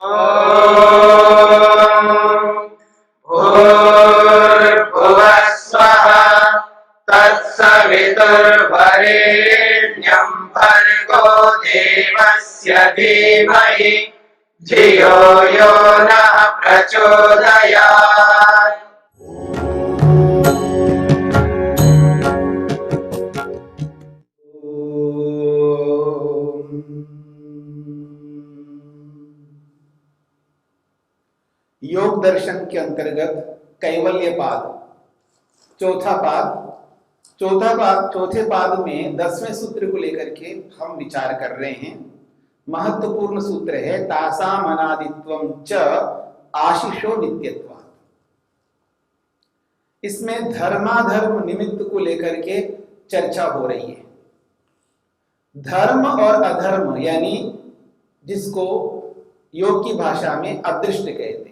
ॐ भूर्भुवः स्वः तत्सवितुर्वरेण्यं भर्गो देवस्य धीमहि धियो यो नः प्रचोदयात्। योग दर्शन के अंतर्गत कैवल्य पाद चौथा पाद चौथे पाद में 10वें सूत्र को लेकर के हम विचार कर रहे हैं। महत्वपूर्ण सूत्र है तासाम अनादित्वम च आशिषो नित्यत्वात्। इसमें धर्माधर्म निमित्त को लेकर के चर्चा हो रही है। धर्म और अधर्म यानी जिसको योग की भाषा में अदृष्ट कहते हैं,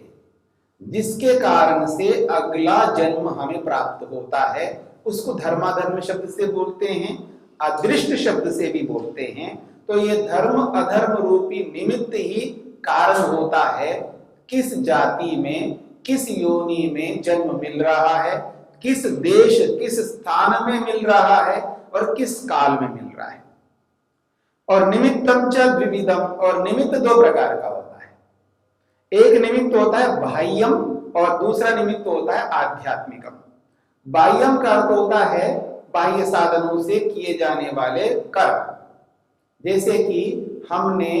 जिसके कारण से अगला जन्म हमें प्राप्त होता है, उसको धर्माधर्म शब्द से बोलते हैं, अदृष्ट शब्द से भी बोलते हैं। तो ये धर्म अधर्म रूपी निमित्त ही कारण होता है किस जाति में, किस योनि में जन्म मिल रहा है, किस देश किस स्थान में मिल रहा है और किस काल में मिल रहा है। और निमित्तम च द्विविधम, और निमित्त दो प्रकार का होता है। एक निमित्त होता है बाह्यम और दूसरा निमित्त होता है आध्यात्मिकम। बाह्यम का अर्थ होता है बाह्य साधनों से किए जाने वाले कर्म, जैसे कि हमने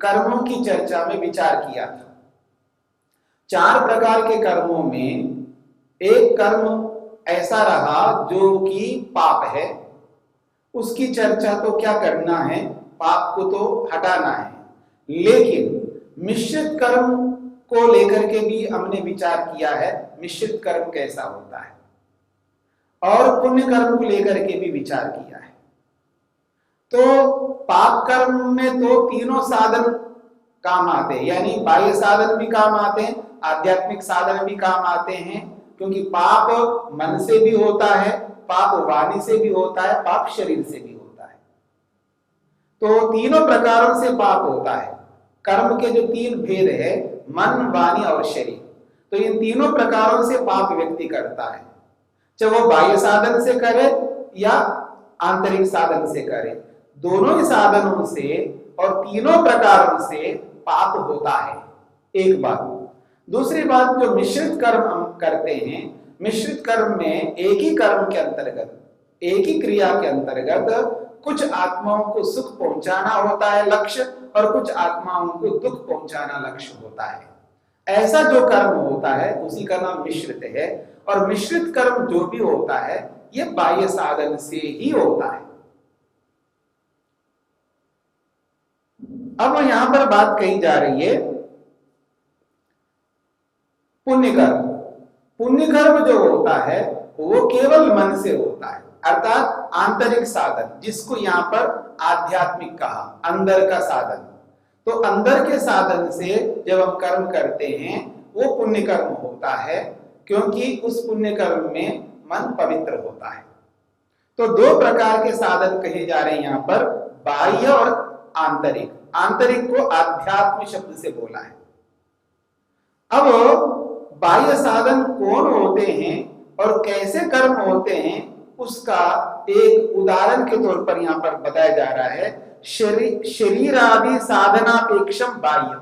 कर्मों की चर्चा में विचार किया था। 4 प्रकार के कर्मों में एक कर्म ऐसा रहा जो कि पाप है, उसकी चर्चा तो क्या करना है, पाप को तो हटाना है। लेकिन मिश्रित कर्म को लेकर के भी हमने विचार किया है, मिश्रित कर्म कैसा होता है, और पुण्य कर्म को लेकर के भी विचार किया है। तो पाप कर्म में तो तीनों साधन काम आते हैं, यानी बाह्य साधन भी काम आते हैं, आध्यात्मिक साधन भी काम आते हैं, क्योंकि पाप मन से भी होता है, पाप वाणी से भी होता है, पाप शरीर से भी होता है। तो तीनों प्रकारों से पाप होता है। कर्म के जो 3 भेद है, मन वाणी और शरीर, तो इन तीनों प्रकारों से पाप व्यक्ति करता है, चाहे वो बाह्य साधन से करे या आंतरिक साधन से करे। दोनों ही साधनों से और तीनों प्रकारों से पाप होता है। एक बात। दूसरी बात, जो मिश्रित कर्म हम करते हैं, मिश्रित कर्म में एक ही कर्म के अंतर्गत, एक ही क्रिया के अंतर्गत कुछ आत्माओं को सुख पहुंचाना होता है लक्ष्य, और कुछ आत्माओं को दुख पहुंचाना लक्ष्य होता है। ऐसा जो कर्म होता है उसी का नाम मिश्रित है। और मिश्रित कर्म जो भी होता है ये बाह्य साधन से ही होता है। अब यहां पर बात कही जा रही है पुण्य कर्म। पुण्य कर्म जो होता है वो केवल मन से होता है, अर्थात आंतरिक साधन, जिसको यहां पर आध्यात्मिक कहा, अंदर का साधन। तो अंदर के साधन से जब हम कर्म करते हैं वो पुण्य कर्म होता है, क्योंकि उस पुण्य कर्म में मन पवित्र होता है। तो 2 प्रकार के साधन कहे जा रहे हैं यहां पर, बाह्य और आंतरिक। आंतरिक को आध्यात्म शब्द से बोला है। अब बाह्य साधन कौन होते हैं और कैसे कर्म होते हैं, उसका एक उदाहरण के तौर पर यहां पर बताया जा रहा है। शरीर आदि साधनापेक्षम बाह्य।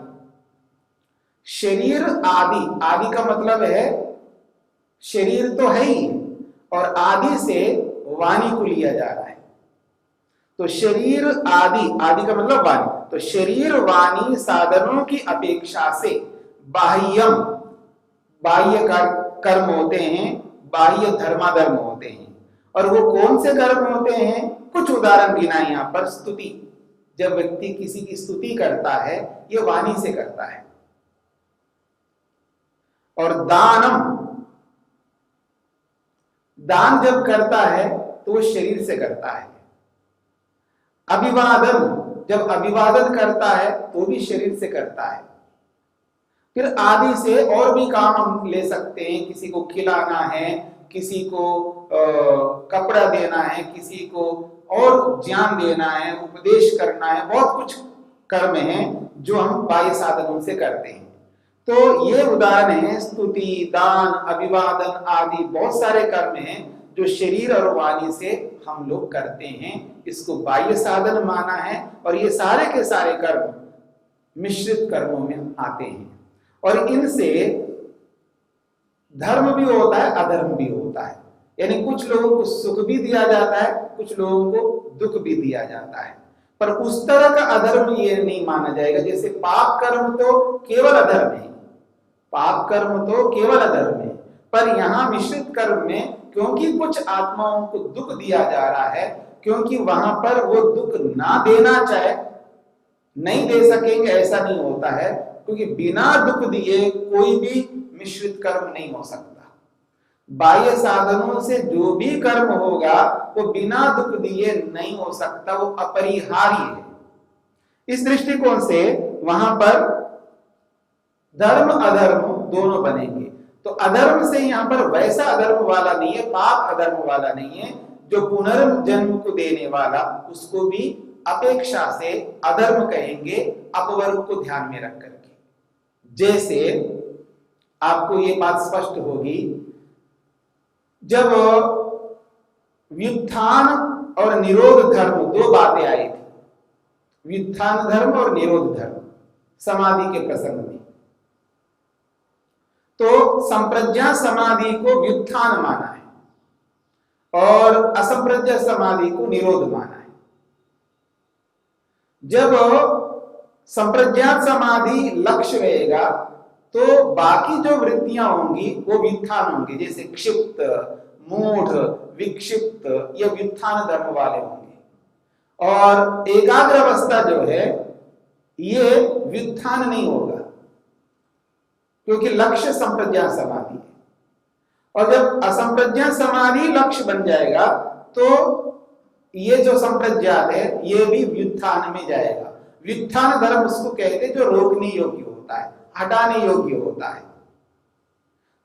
शरीर आदि, आदि का मतलब है शरीर तो है ही, और आदि से वाणी को लिया जा रहा है। तो शरीर आदि, आदि का मतलब वाणी, तो शरीर वाणी साधनों की अपेक्षा से बाह्यम, बाह्य कर्म होते हैं, बाह्य धर्माधर्म होते हैं। और वो कौन से कर्म होते हैं, कुछ उदाहरण गिना है यहां पर। स्तुति, जब व्यक्ति किसी की स्तुति करता है ये वाणी से करता है। और दानम, दान जब करता है तो वो शरीर से करता है। अभिवादन, जब अभिवादन करता है तो भी शरीर से करता है। फिर आदि से और भी काम हम ले सकते हैं, किसी को खिलाना है, किसी को कपड़ा देना है, किसी को और ज्ञान देना है, उपदेश करना है, बहुत कुछ कर्म हैं जो हम बाह्य साधनों से करते हैं। तो ये उदाहरण है, स्तुति, दान, अभिवादन आदि बहुत सारे कर्म हैं जो शरीर और वाणी से हम लोग करते हैं, इसको बाह्य साधन माना है। और ये सारे के सारे कर्म मिश्रित कर्मों में आते हैं और इनसे धर्म भी होता है, अधर्म भी होता है। यानी कुछ लोगों को सुख भी दिया जाता है, कुछ लोगों को दुख भी दिया जाता है, पर उस तरह का अधर्म ये नहीं माना जाएगा। जैसे पाप कर्म तो केवल अधर्म है, पाप कर्म तो केवल अधर्म है, पर यहाँ मिश्रित कर्म में क्योंकि कुछ आत्माओं को दुख दिया जा रहा है, क्योंकि वहां पर वो दुख ना देना चाहे नहीं दे सकेंगे ऐसा नहीं होता है, क्योंकि बिना दुख दिए कोई भी मिश्रित कर्म नहीं हो सकता। बाह्य साधनों से जो भी कर्म होगा वो बिना दुख दिए नहीं हो सकता, वो अपरिहार्य है। इस दृष्टिकोण से वहां पर धर्म अधर्म दोनों बनेंगे। तो अधर्म से यहाँ पर वैसा अधर्म वाला नहीं है, पाप अधर्म वाला नहीं है जो पुनर्जन्म को देने वाला, उसको भी अपेक्षा से अधर्म कहेंगे, अपवर्ग को ध्यान में रख करके। जैसे आपको ये बात स्पष्ट होगी, जब व्युत्थान और निरोध धर्म दो बातें आई थी, व्युत्थान धर्म और निरोध धर्म समाधि के प्रसंग में, तो संप्रज्ञा समाधि को व्युत्थान माना है और असंप्रज्ञा समाधि को निरोध माना है। जब संप्रज्ञात समाधि लक्ष्य रहेगा तो बाकी जो वृत्तियां होंगी वो व्युत्थान होंगे, जैसे क्षिप्त, मूढ़, विक्षिप्त, ये व्युत्थान धर्म वाले होंगे। और एकाग्र अवस्था जो है ये व्युत्थान नहीं होगा, क्योंकि लक्ष्य संप्रज्ञात समाधि है। और जब असंप्रज्ञात समाधि लक्ष्य बन जाएगा तो ये जो संप्रज्ञात है ये भी व्युत्थान में जाएगा। व्युत्थान धर्म उसको कहते हैं जो रोकने योग्य होता है, हटाने योग्य होता है।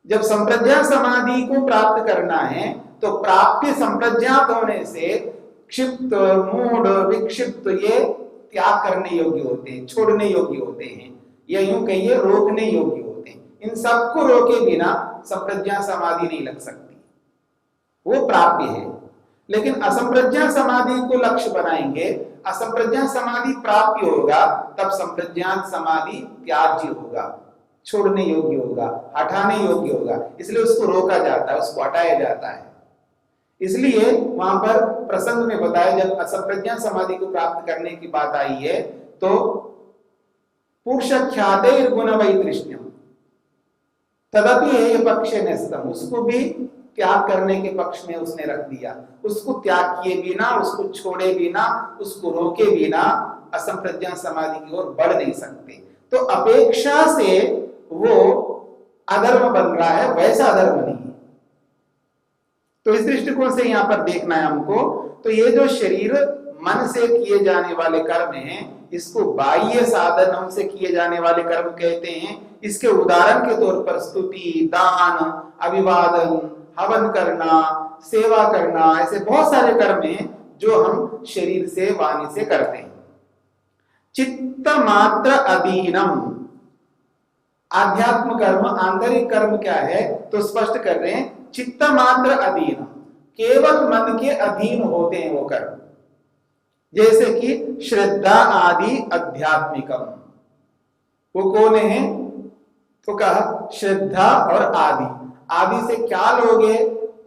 जब संप्रज्ञात समाधि को प्राप्त करना है तो प्राप्य संप्रज्ञात होने से क्षिप्त, मूढ़, विक्षिप्त ये त्याग करने योग्य होते हैं, छोड़ने योग्य होते हैं, या यूं कहिए रोकने योग्य होते हैं। इन सबको रोके बिना संप्रज्ञात समाधि नहीं लग सकती, वो प्राप्य है। लेकिन असंप्रज्ञात समाधि को लक्ष्य बनाएंगे, असंप्रज्ञात समाधि प्राप्य होगा, तब संप्रज्ञात समाधि त्याज्य होगा, छोड़ने योग्य होगा, हटाने योग्य होगा, इसलिए उसको रोका जाता है, उसको हटाया जाता है। इसलिए वहां पर प्रसंग में बताया, जब असंप्रज्ञात समाधि को प्राप्त करने की बात आई है तो पुरुष ख्याते गुण वैतृष्ण्यम तदपि ये पक्ष न्यस्तम, उसको भी त्याग करने के पक्ष में उसने रख दिया। उसको त्याग किए बिना, उसको छोड़े बिना, उसको रोके बिना असंप्रज्ञात समाधि की ओर बढ़ नहीं सकते। तो अपेक्षा से वो अधर्म बन रहा है, वैसा अधर्म नहीं है। तो इस दृष्टिकोण से यहां पर देखना है हमको। तो ये जो शरीर मन से किए जाने वाले कर्म हैं, इसको बाह्य साधनों से किए जाने वाले कर्म कहते हैं। इसके उदाहरण के तौर पर स्तुति, दान, अभिवादन, हवन करना, सेवा करना, ऐसे बहुत सारे कर्म हैं जो हम शरीर से, वाणी से करते हैं। चित्त मात्र अधीनम, आध्यात्म कर्म, आंतरिक कर्म क्या है तो स्पष्ट कर रहे हैं, चित्त मात्र अधीनम, केवल मन के अधीन होते हैं वो कर्म। जैसे कि श्रद्धा आदि अध्यात्मिकम, वो कौन है तो कहा श्रद्धा और आदि। आदि से क्या लोगे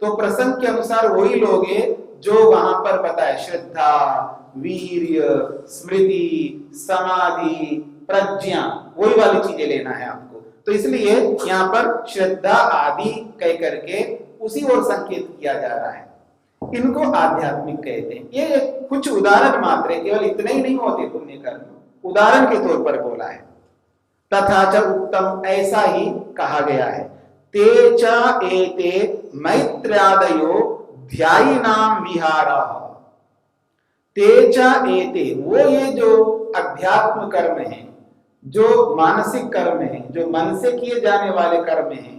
तो प्रसंग के अनुसार वही लोगे जो वहां पर बताया, श्रद्धा, वीर्य, स्मृति, समाधि, प्रज्ञा, वही वाली चीजें लेना है आपको। तो इसलिए यहाँ पर श्रद्धा आदि कह करके उसी ओर संकेत किया जा रहा है। इनको आध्यात्मिक कहते हैं। ये कुछ उदाहरण मात्र है, केवल इतने ही नहीं होते पुण्य कर्म, उदाहरण के तौर पर बोला है। तथा च उत्तम, ऐसा ही कहा गया है। ते च एते मैत्र्यादयो ध्यायिनाम विहारा, ते च एते, वो ये जो अध्यात्म कर्म है, जो मानसिक कर्म है, जो मन से किए जाने वाले कर्म हैं,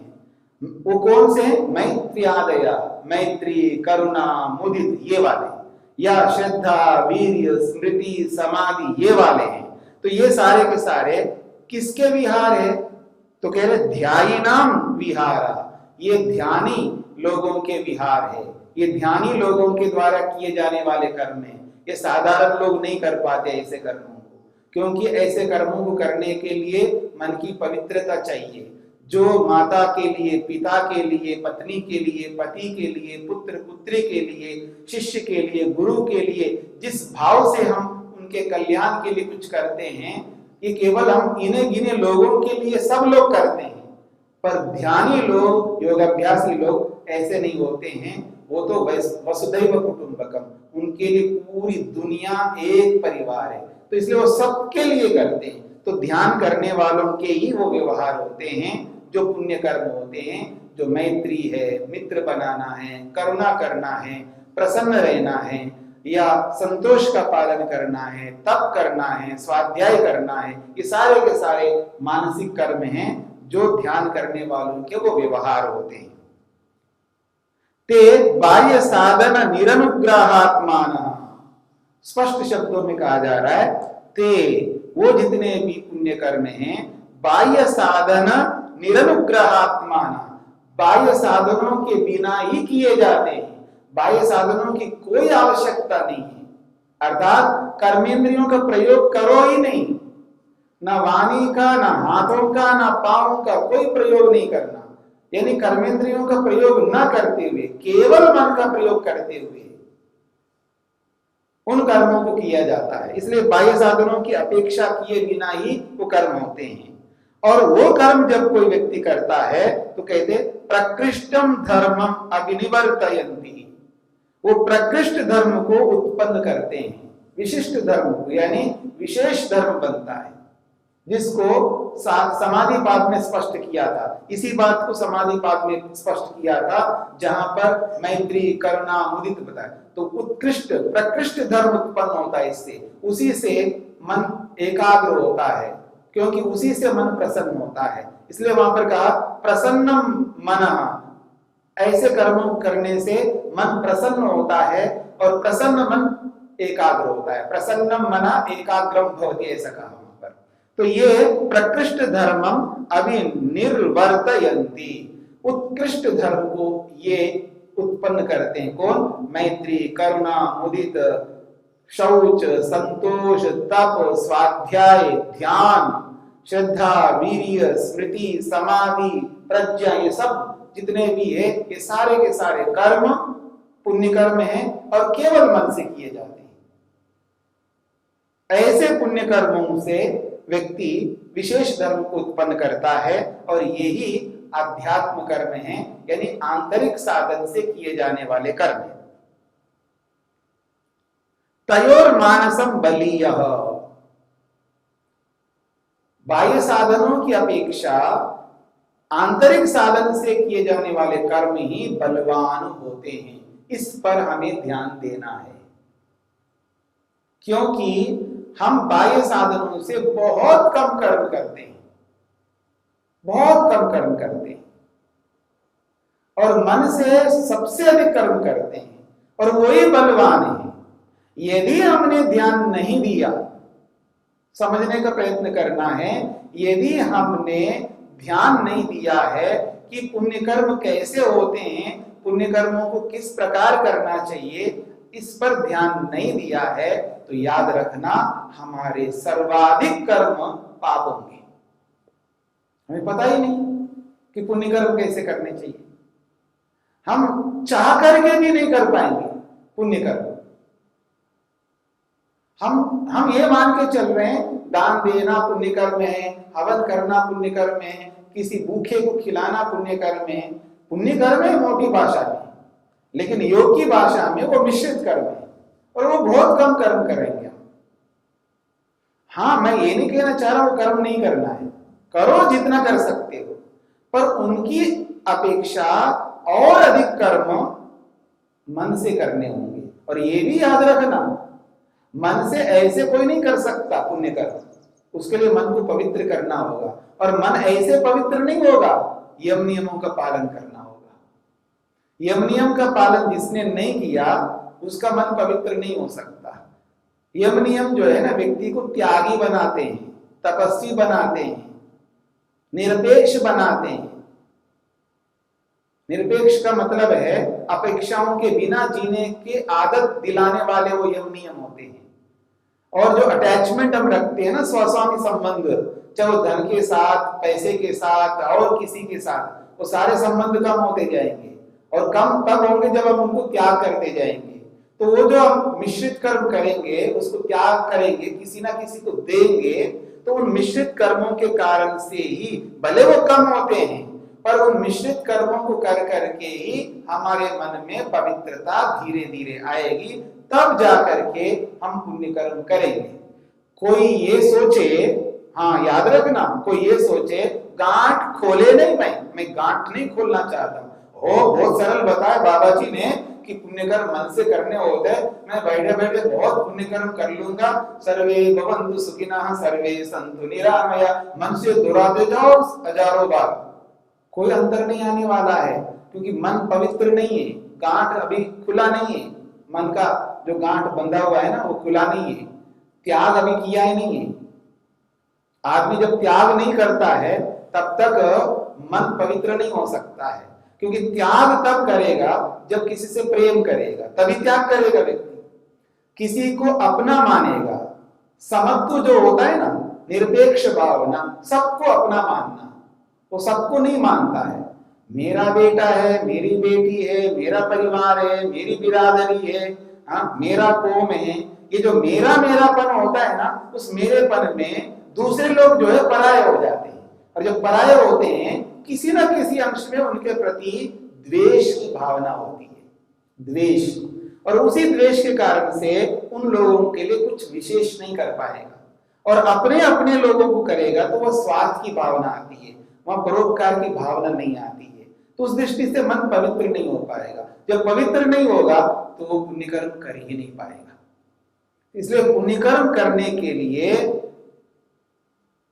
वो कौन से हैं? मैत्र्यादया, मैत्री, करुणा, मुदित, ये वाले, या श्रद्धा, वीर्य, स्मृति, समाधि, ये वाले हैं। तो तो ये सारे के सारे किसके विहार है? तो कह रहे ध्यायी नाम विहारा, ये ध्यानी लोगों के विहार है, ये ध्यानी लोगों के द्वारा किए जाने वाले कर्म है। ये साधारण लोग नहीं कर पाते ऐसे कर्मों को, क्योंकि ऐसे कर्मों को करने के लिए मन की पवित्रता चाहिए। जो माता के लिए, पिता के लिए, पत्नी के लिए, पति के लिए, पुत्र पुत्री के लिए, शिष्य के लिए, गुरु के लिए जिस भाव से हम उनके कल्याण के लिए कुछ करते हैं, ये केवल हम इन्हे गिने लोगों के लिए सब लोग करते हैं। पर ध्यानी लोग, योगाभ्यासी लोग ऐसे नहीं होते हैं। वो तो वसुधैव कुटुंबकम, उनके लिए पूरी दुनिया एक परिवार है, तो इसलिए वो सबके लिए करते हैं। तो ध्यान करने वालों के ही वो व्यवहार होते हैं जो पुण्य कर्म होते हैं, जो मैत्री है, मित्र बनाना है, करुणा करना है, प्रसन्न रहना है, या संतोष का पालन करना है, तप करना है, स्वाध्याय करना है, ये सारे के सारे मानसिक कर्म हैं जो ध्यान करने वालों के वो व्यवहार होते हैं। ते बाह्य साधन निरनुग्रहात्मान, स्पष्ट शब्दों में कहा जा रहा है, ते वो जितने भी पुण्य कर्म हैं बाह्य साधन निरनुग्रहात्मान, बाह्य साधनों के बिना ही किए जाते हैं, बाह्य साधनों की कोई आवश्यकता नहीं है। अर्थात कर्मेंद्रियों का प्रयोग करो ही नहीं, ना वाणी का, ना हाथों का, ना पांवों का कोई प्रयोग नहीं करना, यानी कर्मेंद्रियों का प्रयोग न करते हुए केवल मन का प्रयोग करते हुए उन कर्मों को किया जाता है। इसलिए बाह्य साधनों की अपेक्षा किए बिना ही वो कर्म होते हैं। और वो कर्म जब कोई व्यक्ति करता है तो कहते प्रकृष्टम धर्मम अभिनिवर्तयन्ति, वो प्रकृष्ट धर्म को उत्पन्न करते हैं, विशिष्ट धर्म को, यानी विशेष धर्म बनता है, जिसको समाधि पाद में स्पष्ट किया था। इसी बात को समाधि पाद में स्पष्ट किया था जहां पर मैत्री, करुणा, मुदित बताया। तो उत्कृष्ट प्रकृष्ट धर्म उत्पन्न होता है इससे, उसी से मन एकाग्र होता है, क्योंकि उसी से मन प्रसन्न होता है। इसलिए वहां पर कहा प्रसन्नम मनः, ऐसे कर्मों करने से मन प्रसन्न होता है और प्रसन्न मन एकाग्र होता है। प्रसन्नम मनः एकाग्रम भवति, ऐसा कहा वहां पर। तो ये प्रकृष्ट धर्मम अभिनिर्वर्तयन्ति, उत्कृष्ट धर्म को ये उत्पन्न करते हैं। कौन? मैत्री, करुणा, मुदित, शौच, संतोष, तप, स्वाध्याय, ध्यान, श्रद्धा, वीर्य, स्मृति, समाधि, प्रज्ञा, ये सब जितने भी है ये सारे के सारे कर्म पुण्य कर्म हैं और केवल मन से किए जाते हैं। ऐसे पुण्य कर्मों से व्यक्ति विशेष धर्म को उत्पन्न करता है और यही आध्यात्म कर्म है, यानी आंतरिक साधन से किए जाने वाले कर्म है। तयोर मानसम बलीयः, बाह्य साधनों की अपेक्षा आंतरिक साधन से किए जाने वाले कर्म ही बलवान होते हैं। इस पर हमें ध्यान देना है, क्योंकि हम बाह्य साधनों से बहुत कम कर्म करते हैं, बहुत कम कर्म करते हैं, और मन से सबसे अधिक कर्म करते हैं, और वही बलवान है। यदि हमने ध्यान नहीं दिया, समझने का प्रयत्न करना है, यदि हमने ध्यान नहीं दिया है कि पुण्य कर्म कैसे होते हैं, पुण्य कर्मों को किस प्रकार करना चाहिए, इस पर ध्यान नहीं दिया है, तो याद रखना हमारे सर्वाधिक कर्म पाप होंगे। हमें पता ही नहीं कि पुण्य कर्म कैसे करने चाहिए, हम चाह करके भी नहीं कर पाएंगे पुण्य कर्म। हम ये मान के चल रहे हैं दान देना पुण्य कर्म है, हवन करना पुण्य कर्म है, किसी भूखे को खिलाना पुण्य कर्म है। पुण्य कर्म है मोटी भाषा में, लेकिन योग की भाषा में वो मिश्रित कर्म है, और वो बहुत कम कर्म करेंगे। हाँ, मैं ये नहीं कहना चाह रहा हूं कर्म नहीं करना है, करो जितना कर सकते हो, पर उनकी अपेक्षा और अधिक कर्म मन से करने होंगे। और ये भी याद रखना, मन से ऐसे कोई नहीं कर सकता पुण्य कर्म, उसके लिए मन को पवित्र करना होगा, और मन ऐसे पवित्र नहीं होगा, यम नियमों का पालन करना होगा। यम नियम का पालन जिसने नहीं किया उसका मन पवित्र नहीं हो सकता। यम नियम जो है ना व्यक्ति को त्यागी बनाते हैं, तपस्वी बनाते हैं, निरपेक्ष बनाते हैं। निरपेक्ष का मतलब है अपेक्षाओं के बिना जीने की आदत दिलाने वाले वो यम नियम होते हैं। और जो अटैचमेंट हम रखते हैं ना, स्वस्वामी संबंध, चाहे वो धन के साथ, पैसे के साथ और किसी के साथ, वो सारे संबंध कम होते जाएंगे और कम तब होंगे जब हम उनको त्याग करते जाएंगे। तो वो जो हम मिश्रित कर्म करेंगे, उसको त्याग करेंगे, किसी ना किसी को देंगे, तो उन मिश्रित कर्मों के कारण से ही भले वो कम होते हैं, पर उन मिश्रित कर्मों को कर करके ही हमारे मन में पवित्रता धीरे धीरे आएगी, तब जा करके हम पुण्य कर्म करेंगे। कोई ये सोचे, हाँ याद रखना, कोई ये सोचे गांठ खोले नहीं, मैं गांठ नहीं खोलना चाहता। ओ बहुत सरल बताया बाबा जी ने कि पुण्य कर्म मन से करने होते हैं, मैं बैठे बैठे बहुत पुण्य कर्म कर लूंगा, सर्वे भवन्तु सुखिनः सर्वे सन्तु निरामया, मन से दोहराते जाओ हजारों बार, कोई अंतर नहीं आने वाला है, क्योंकि मन पवित्र नहीं है, गांठ अभी खुला नहीं है, मन का जो गांठ बंधा हुआ है ना वो खुला नहीं है, त्याग अभी किया ही नहीं है। आदमी जब त्याग नहीं करता है तब तक मन पवित्र नहीं हो सकता है, क्योंकि त्याग तब करेगा जब किसी से प्रेम करेगा, तभी त्याग करेगा व्यक्ति। किसी को अपना मानेगा, समत्व जो होता है ना, निरपेक्ष भावना, सबको अपना मानना, वो सबको नहीं मानता है। मेरा बेटा है, मेरी बेटी है, मेरा परिवार है, मेरी बिरादरी है, हाँ मेरा कौम है, ये जो मेरा मेरापन होता है ना, उस मेरेपन में दूसरे लोग जो है पराये हो जाते हैं। और जब पराये होते हैं किसी ना किसी अंश में उनके प्रति द्वेष की भावना होती है, द्वेष, और उसी द्वेष के कारण से उन लोगों के लिए कुछ विशेष नहीं कर पाएगा, और अपने अपने लोगों को करेगा तो वह स्वार्थ की भावना आती है, वहां परोपकार की भावना नहीं आती है। तो उस दृष्टि से मन पवित्र नहीं हो पाएगा। जब पवित्र नहीं होगा तो वो पुण्य कर्म कर ही नहीं पाएगा। इसलिए पुण्य कर्म करने के लिए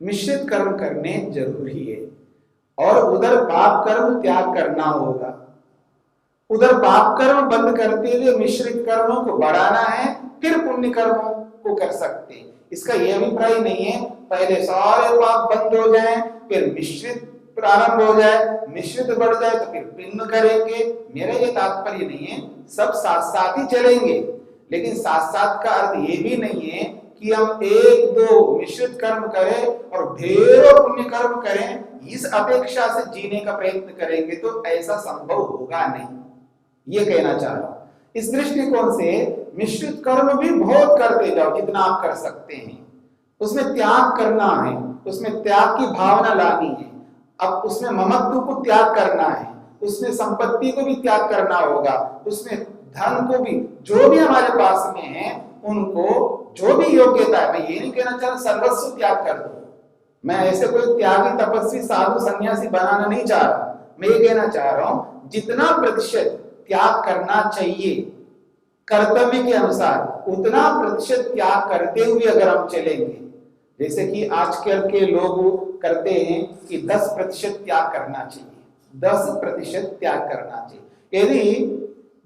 मिश्रित कर्म करने जरूरी है, और उधर पाप कर्म त्याग करना होगा। उधर पाप कर्म बंद करते हुए मिश्रित कर्मों को बढ़ाना है, फिर पुण्य कर्मों को कर सकते हैं। इसका यह अभिप्राय नहीं है पहले सारे पाप बंद हो जाएं, फिर मिश्रित प्रारंभ हो जाए, मिश्रित बढ़ जाए तो फिर पुण्य करेंगे। मेरा ये तात्पर्य नहीं है, सब साथ साथ ही चलेंगे, लेकिन साथ साथ का अर्थ ये भी नहीं है कि हम एक दो मिश्रित कर्म करें और ढेरों पुण्य कर्म करें, इस अपेक्षा से जीने का प्रयत्न करेंगे तो ऐसा संभव होगा नहीं, ये कहना चाह रहा हूं। इस दृष्टिकोण से मिश्रित कर्म भी बहुत करते जाओ जितना आप कर सकते हैं, उसमें त्याग करना है, उसमें त्याग की भावना लानी है। अब उसमें ममत्व को त्याग करना है, उसमें संपत्ति को भी त्याग करना होगा, उसमें धन को भी, जो भी हमारे पास में है उनको, जो भी योग्यता है, मैं ये नहीं कहना चाह रहा सर्वस्व त्याग कर दो, मैं ऐसे कोई त्यागी तपस्वी साधु सन्यासी बनाना नहीं चाह रहा। मैं ये कहना चाह रहा हूं जितना प्रतिशत त्याग करना चाहिए कर्तव्य के अनुसार, उतना प्रतिशत त्याग करते हुए अगर हम चलेंगे, जैसे कि आजकल के लोग करते हैं कि 10% त्याग करना चाहिए, 10% त्याग करना चाहिए। यदि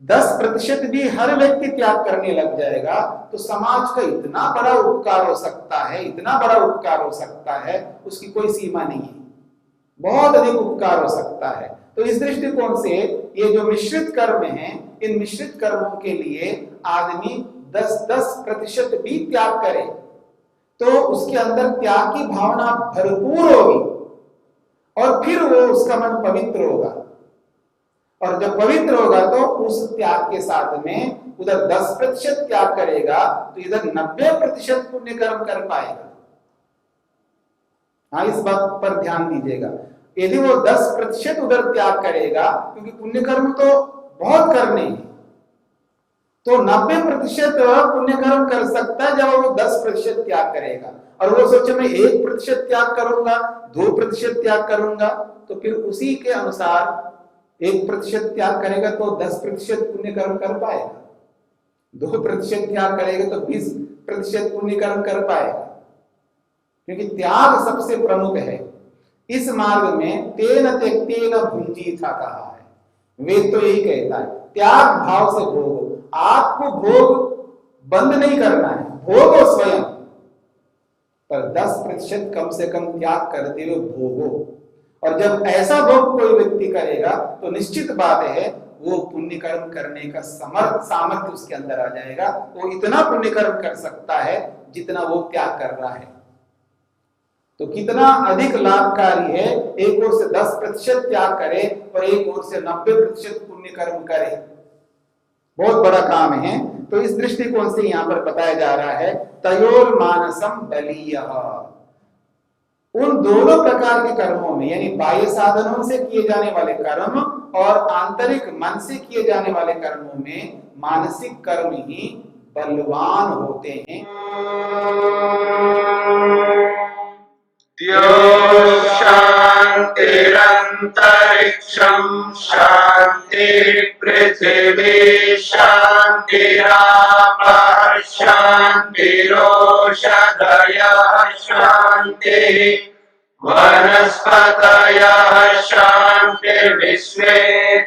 10% भी हर व्यक्ति त्याग करने लग जाएगा तो समाज का इतना बड़ा उपकार हो सकता है, इतना बड़ा उपकार हो सकता है, उसकी कोई सीमा नहीं है, बहुत अधिक उपकार हो सकता है। तो इस दृष्टिकोण से ये जो मिश्रित कर्म हैं, इन मिश्रित कर्मों के लिए आदमी 10% भी त्याग करे तो उसके अंदर त्याग की भावना भरपूर होगी, और फिर वो उसका मन पवित्र होगा, और जब पवित्र होगा तो उस त्याग के साथ में उधर 10% त्याग करेगा तो इधर 90% पुण्य कर्म कर पाएगा। हाँ, इस बात पर ध्यान दीजिएगा। यदि वो 10% उधर त्याग करेगा, क्योंकि पुण्य कर्म तो बहुत करने हैं, तो 90% पुण्य कर्म कर सकता है जब वो 10% त्याग करेगा। और वो सोचे मैं 1% त्याग करूंगा, 2% त्याग करूंगा, तो फिर उसी के अनुसार 1% त्याग करेगा तो 10% पुण्य कर्म कर पाएगा, 2% त्याग करेगा तो 20% पुण्य कर्म कर पाएगा, क्योंकि त्याग सबसे प्रमुख है। इस मार्ग में तेन त्यक्तेन भुंजीथा कहा है, वेद तो यही कहता है, त्याग भाव से भोग। आपको भोग बंद नहीं करना है, भोगो स्वयं, पर 10% कम से कम त्याग करते हुए भोगो। और जब ऐसा भोग कोई व्यक्ति करेगा तो निश्चित बात है वो पुण्य कर्म करने का सामर्थ्य उसके अंदर आ जाएगा। वो इतना पुण्य कर्म कर सकता है जितना वो त्याग कर रहा है। तो कितना अधिक लाभकारी है, एक ओर से 10% त्याग करे और एक ओर से 90% पुण्य कर्म करे, बहुत बड़ा काम है। तो इस दृष्टिकोण से यहां पर बताया जा रहा है तयोर मानसम बलीयः, उन दोनों प्रकार के कर्मों में, यानी बाह्य साधनों से किए जाने वाले कर्म और आंतरिक मन से किए जाने वाले कर्मों में मानसिक कर्म ही बलवान होते हैं। शांतिरंतरिक्षं शांति पृथिवी शांतिरापः शांतिरोषधयः शांति वनस्पतयः शांतिर्विश्वे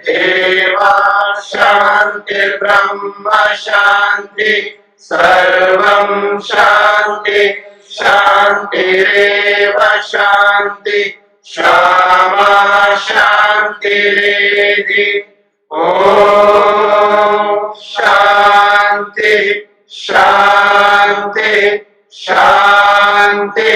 देवाः शांतिर्ब्रह्म शांति सर्वं शांति शांतिरेव शांति क्षमा शांतिरेधि। ओम शांति शांति शांति।